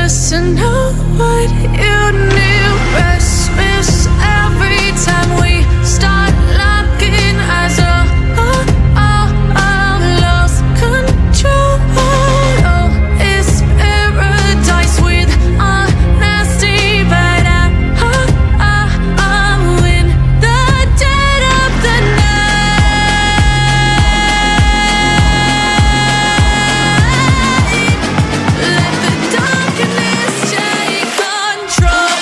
just to know what you knew. Restless every time we start locking eyes. Lost control. Oh, it's paradise with honesty, but I'm in the dead of the night. Let the darkness take control.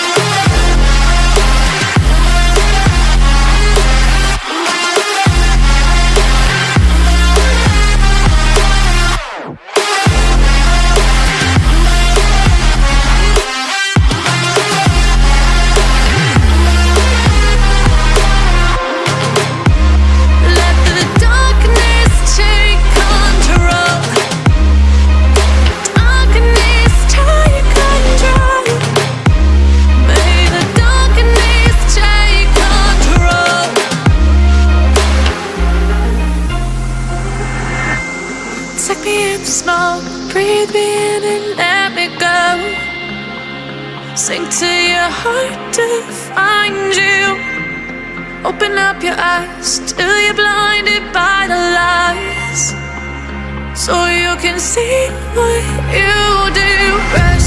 Let the darkness take control. Darkness take control. May the darkness take control. Take me in the smoke, breathe me in and let me go. Sink to your heart to find you. Open up your eyes till you're blinded by the lies, so you can see what you do. Rest